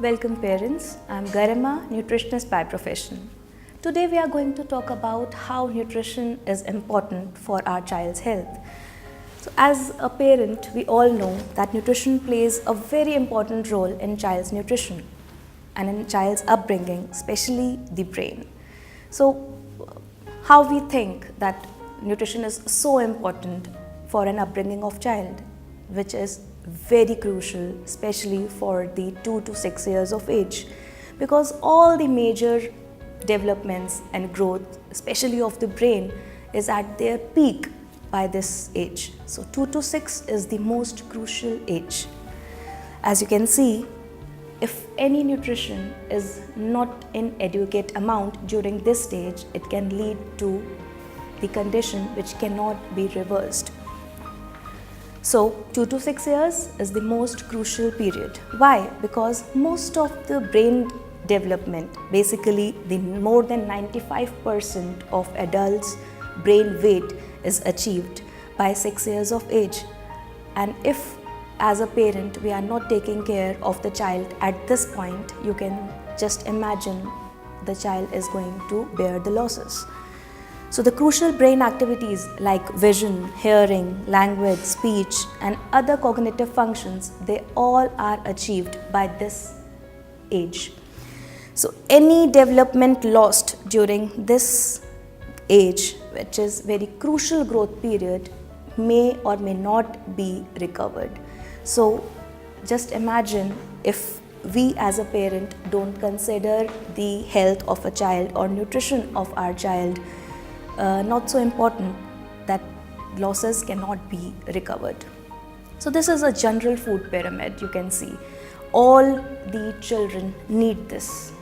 Welcome parents, I'm Garima, nutritionist by profession. Today we are going to talk about how nutrition is important for our child's health. So as a parent, we all know that nutrition plays a very important role in child's nutrition and in child's upbringing, especially the brain. So how we think that nutrition is so important for an upbringing of child, which is very crucial, especially for the 2 to 6 years of age, because all the major developments and growth, especially of the brain, is at their peak by this age. So 2 to 6 is the most crucial age. As you can see, if any nutrition is not in adequate amount during this stage, it can lead to the condition which cannot be reversed. So 2 to 6 years is the most crucial period. Why? Because most of the brain development, basically the more than 95% of adults' brain weight is achieved by 6 years of age. And if as a parent we are not taking care of the child at this point, you can just imagine the child is going to bear the losses. So the crucial brain activities like vision, hearing, language, speech and other cognitive functions, they all are achieved by this age. So any development lost during this age, which is very crucial growth period, may or may not be recovered. So just imagine if we as a parent don't consider the health of a child or nutrition of our child not so important, that losses cannot be recovered. So this is a general food pyramid. You can see all the children need this.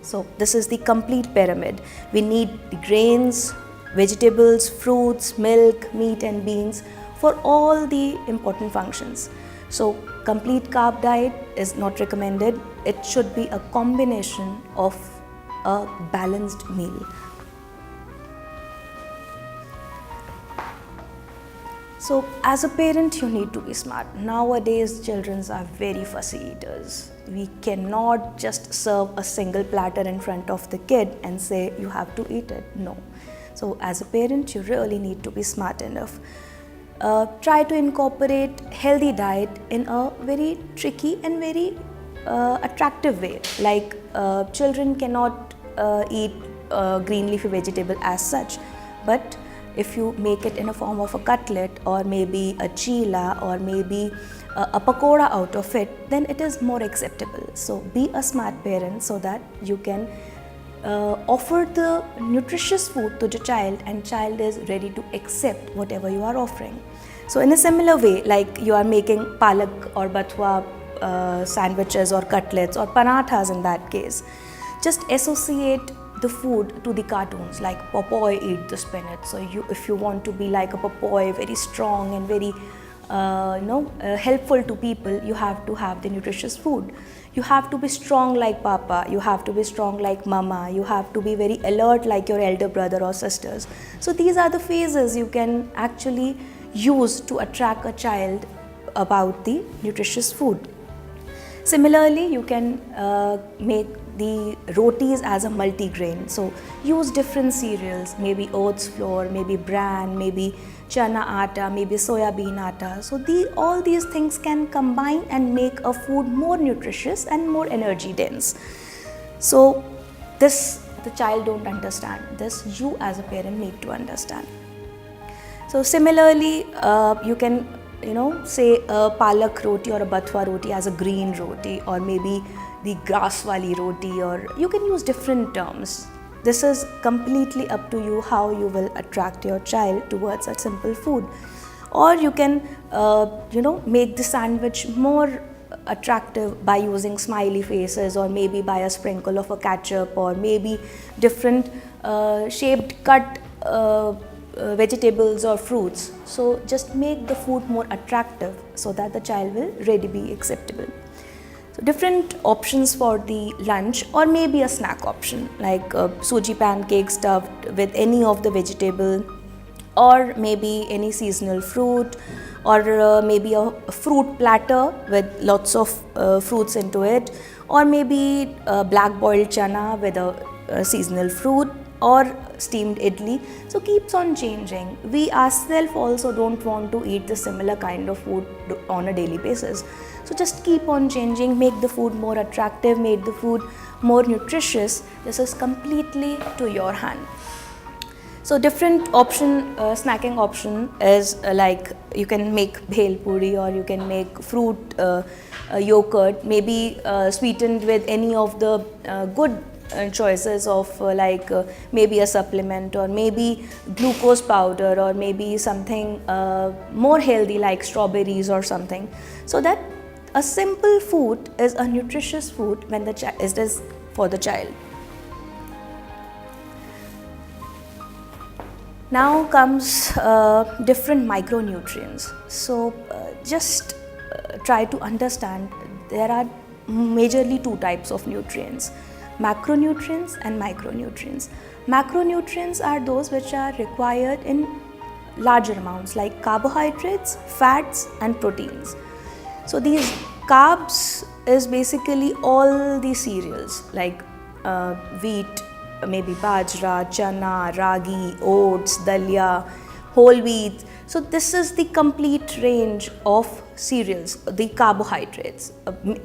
So this is the complete pyramid. We need the grains, vegetables, fruits, milk, meat and beans for all the important functions. So complete carb diet is not recommended. It should be a combination of a balanced meal. So as a parent, you need to be smart. Nowadays, children are very fussy eaters. We cannot just serve a single platter in front of the kid and say, you have to eat it. No. So as a parent, you really need to be smart enough. Try to incorporate healthy diet in a very tricky and very attractive way. Like children cannot eat green leafy vegetable as such, but if you make it in a form of a cutlet or maybe a chila or maybe a pakoda out of it, then it is more acceptable. So be a smart parent so that you can offer the nutritious food to the child and child is ready to accept whatever you are offering. So in a similar way, like you are making palak or bathwa sandwiches or cutlets or parathas in that case, just associate the food to the cartoons, like Popeye eat the spinach. So if you want to be like a Popeye, very strong and very helpful to people, you have to have the nutritious food. You have to be strong like Papa, you have to be strong like Mama, you have to be very alert like your elder brother or sisters. So these are the phases you can actually use to attract a child about the nutritious food. Similarly, you can make the rotis as a multi-grain. So use different cereals, maybe oats flour, maybe bran, maybe chana atta, maybe soya bean atta. So all these things can combine and make a food more nutritious and more energy dense. So this the child don't understand. This you as a parent need to understand. So similarly, you can say a palak roti or a bathwa roti as a green roti, or maybe the grass wali roti, or you can use different terms. This is completely up to you how you will attract your child towards a simple food. Or you can make the sandwich more attractive by using smiley faces, or maybe by a sprinkle of a ketchup, or maybe different shaped cut vegetables or fruits. So just make the food more attractive so that the child will really be acceptable. So different options for the lunch, or maybe a snack option like suji pancake stuffed with any of the vegetable, or maybe any seasonal fruit, or maybe a fruit platter with lots of fruits into it, or maybe black boiled chana with a seasonal fruit, or steamed idli. So keeps on changing. We ourselves also don't want to eat the similar kind of food on a daily basis. So just keep on changing, make the food more attractive, make the food more nutritious. This is completely to your hand. So different option, snacking option is like you can make bhel puri, or you can make fruit yogurt, maybe sweetened with any of the good choices of maybe a supplement, or maybe glucose powder, or maybe something more healthy like strawberries or something. So that a simple food is a nutritious food when the child is for the child. Now comes different micronutrients. So just try to understand there are majorly two types of nutrients: macronutrients and micronutrients. Macronutrients are those which are required in larger amounts, like carbohydrates, fats and proteins. So these carbs is basically all the cereals like wheat, maybe bajra, chana, ragi, oats, dalia, whole wheat. So this is the complete range of cereals, the carbohydrates.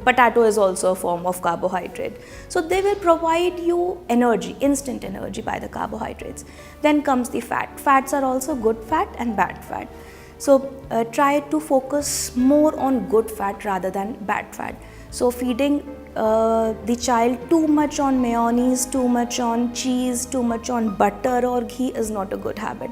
Potato is also a form of carbohydrate. So they will provide you energy, instant energy by the carbohydrates. Then comes the fat. Fats are also good fat and bad fat. So try to focus more on good fat rather than bad fat. So feeding the child too much on mayonnaise, too much on cheese, too much on butter or ghee is not a good habit.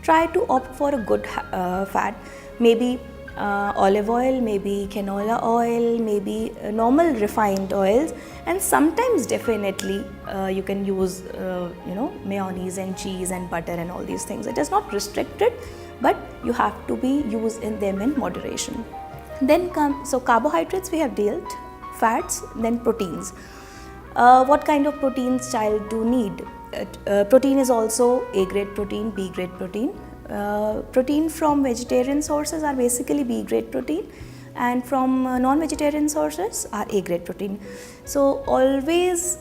Try to opt for a good fat, maybe olive oil, maybe canola oil, maybe normal refined oils, and sometimes definitely you can use mayonnaise and cheese and butter and all these things. It is not restricted, but you have to be used in them in moderation. Then so carbohydrates we have dealt, fats, then proteins. What kind of proteins child do need? Protein is also A grade protein, B grade protein. Protein from vegetarian sources are basically B grade protein, and from non-vegetarian sources are A grade protein. So always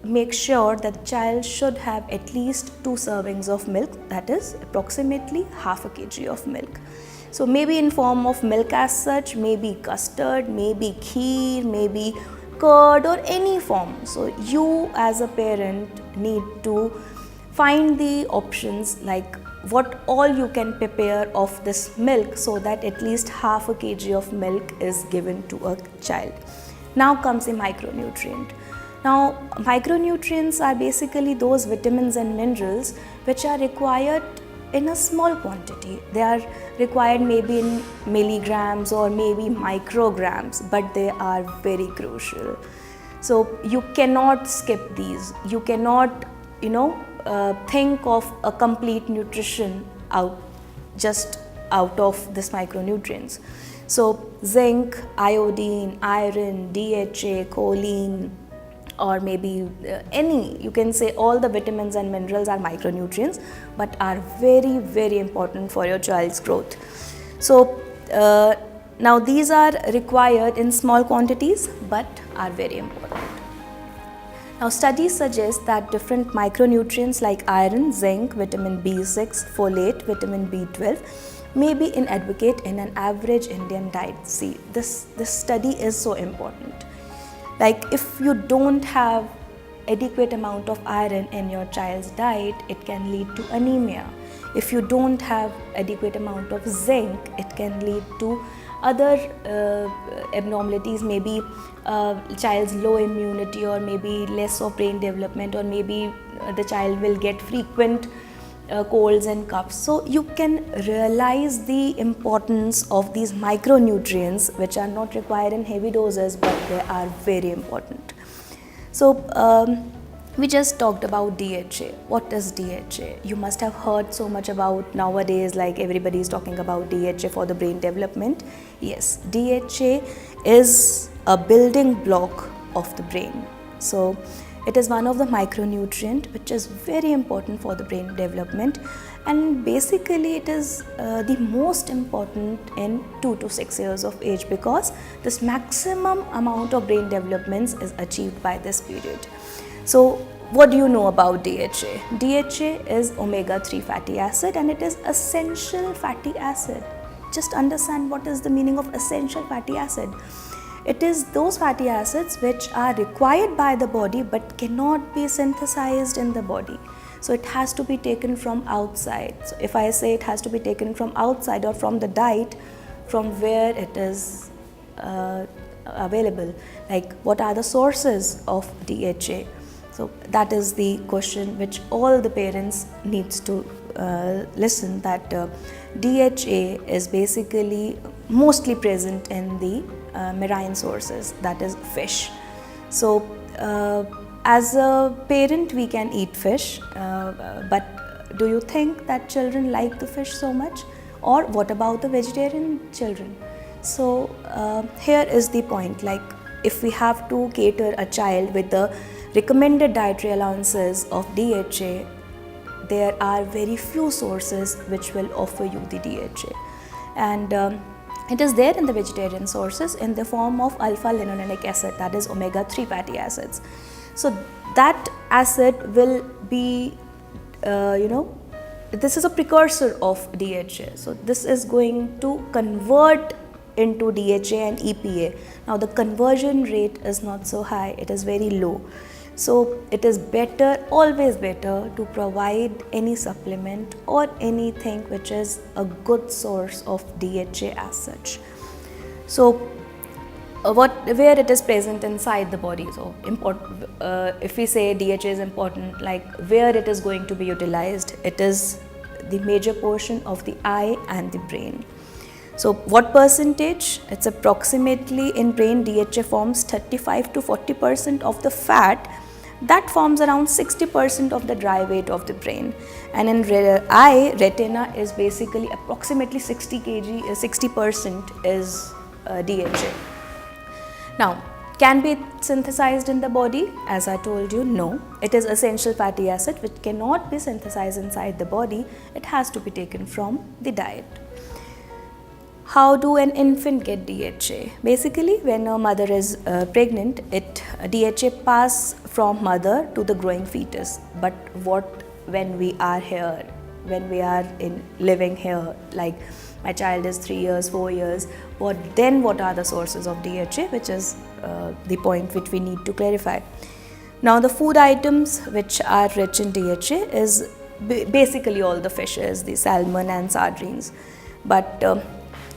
make sure that the child should have at least 2 servings of milk, that is approximately half a kg of milk. So maybe in form of milk as such, maybe custard, maybe kheer, maybe curd or any form. So you as a parent need to find the options like what all you can prepare of this milk, so that at least half a kg of milk is given to a child. Now comes the micronutrient. Now micronutrients are basically those vitamins and minerals which are required in a small quantity. They are required maybe in milligrams or maybe micrograms, but they are very crucial. So you cannot skip these. You cannot think of a complete nutrition out of this micronutrients. So zinc, iodine, iron, DHA, choline, or maybe any, you can say all the vitamins and minerals are micronutrients, but are very, very important for your child's growth. So now these are required in small quantities, but are very important. Now studies suggest that different micronutrients like iron, zinc, vitamin B6, folate, vitamin B12 may be inadequate in an average Indian diet. See, this study is so important. Like if you don't have adequate amount of iron in your child's diet, it can lead to anemia. If you don't have adequate amount of zinc, it can lead to other abnormalities, maybe child's low immunity, or maybe less of brain development, or maybe the child will get frequent colds and coughs. So you can realize the importance of these micronutrients, which are not required in heavy doses, but they are very important. So we just talked about DHA. What is DHA? You must have heard so much about nowadays, like everybody is talking about DHA for the brain development. Yes, DHA is a building block of the brain. So it is one of the micronutrient which is very important for the brain development, and basically it is the most important in 2 to 6 years of age, because this maximum amount of brain developments is achieved by this period. So what do you know about DHA? DHA is omega-3 fatty acid, and it is essential fatty acid. Just understand what is the meaning of essential fatty acid. It is those fatty acids which are required by the body but cannot be synthesized in the body. So it has to be taken from outside. So if I say it has to be taken from outside or from the diet, from where it is available, like what are the sources of DHA? So that is the question which all the parents needs to listen, that DHA is basically mostly present in the marine sources, that is fish. So as a parent we can eat fish, but do you think that children like the fish so much? Or what about the vegetarian children? So here is the point, like if we have to cater a child with the recommended dietary allowances of DHA, there are very few sources which will offer you the DHA, and it is there in the vegetarian sources in the form of alpha linolenic acid, that is omega-3 fatty acids. So that acid will be this is a precursor of DHA. So this is going to convert into DHA and EPA. Now the conversion rate is not so high, it is very low. So it is better, always better, to provide any supplement or anything which is a good source of DHA as such. So where it is present inside the body. So if we say DHA is important, like where it is going to be utilized, it is the major portion of the eye and the brain. So what percentage? It's approximately in brain DHA forms 35 to 40% of the fat that forms around 60% of the dry weight of the brain, and in eye, retina is basically approximately 60% is DHA. Now, can be synthesized in the body? As I told you, no. It is essential fatty acid which cannot be synthesized inside the body. It has to be taken from the diet. How do an infant get DHA? Basically, when a mother is pregnant, DHA pass from mother to the growing fetus. But what when we are here, when we are living here, like my child is 3 years, 4 years, what are the sources of DHA, which is the point which we need to clarify. Now the food items which are rich in DHA is basically all the fishes, the salmon and sardines. But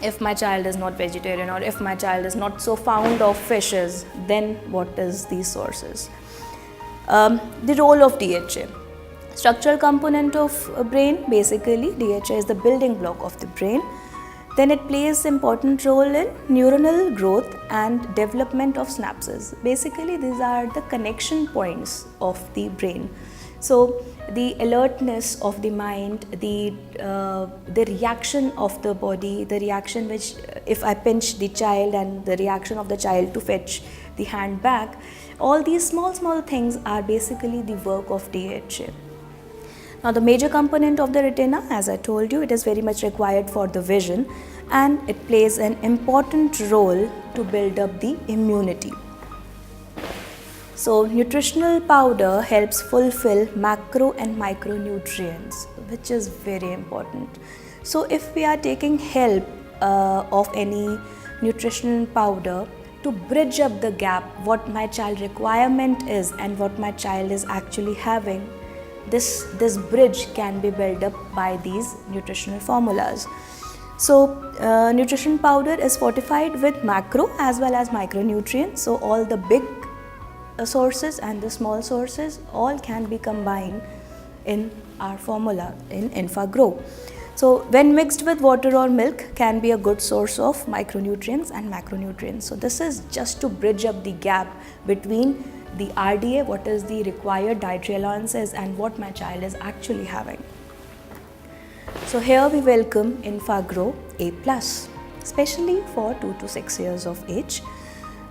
if my child is not vegetarian, or if my child is not so fond of fishes, then what is these sources? The role of DHA. Structural component of brain, basically DHA is the building block of the brain. Then it plays important role in neuronal growth and development of synapses. Basically these are the connection points of the brain. So the alertness of the mind, the reaction of the body, the reaction which if I pinch the child and the reaction of the child to fetch the hand back, all these small things are basically the work of DHA. Now the major component of the retina, as I told you, it is very much required for the vision, and it plays an important role to build up the immunity. So nutritional powder helps fulfill macro and micronutrients, which is very important. So if we are taking help of any nutritional powder to bridge up the gap, what my child requirement is and what my child is actually having, this bridge can be built up by these nutritional formulas. So nutrition powder is fortified with macro as well as micronutrients. So all the big sources and the small sources all can be combined in our formula in InfaGrow. So when mixed with water or milk can be a good source of micronutrients and macronutrients. So this is just to bridge up the gap between the RDA, what is the required dietary allowances, and what my child is actually having. So here we welcome InfaGrow A+, especially for 2 to 6 years of age.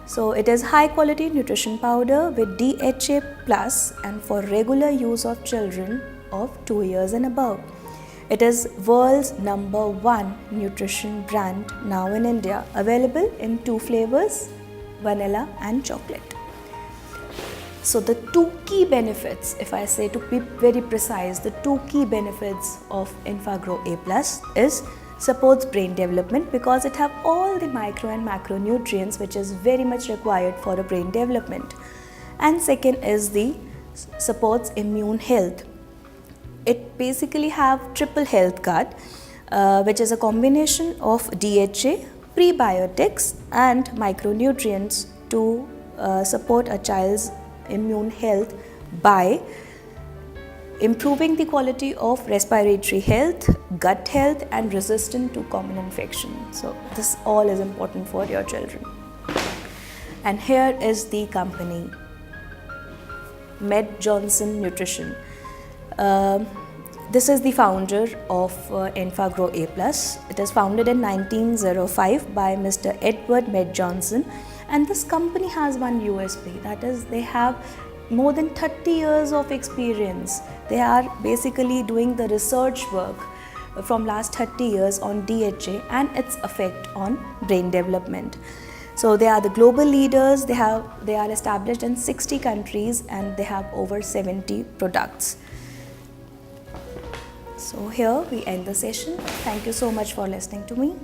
So it is high quality nutrition powder with DHA plus and for regular use of children of 2 years and above. It is world's #1 nutrition brand now in India, available in 2 flavors, vanilla and chocolate. So the 2 key benefits, if I say to be very precise, the 2 key benefits of Enfagrow A+ is supports brain development because it have all the micro and macronutrients which is very much required for a brain development. And second is the supports immune health. It basically have triple health card, which is a combination of DHA, prebiotics and micronutrients to support a child's immune health by improving the quality of respiratory health, gut health and resistant to common infection. So this all is important for your children. And here is the company, Mead Johnson Nutrition. This is the founder of Enfagrow A+. It is founded in 1905 by Mr. Edward Mead Johnson, and this company has one USP, that is they have more than 30 years of experience. They are basically doing the research work from last 30 years on DHA and its effect on brain development. So they are the global leaders. They are established in 60 countries and they have over 70 products. So here we end the session. Thank you so much for listening to me.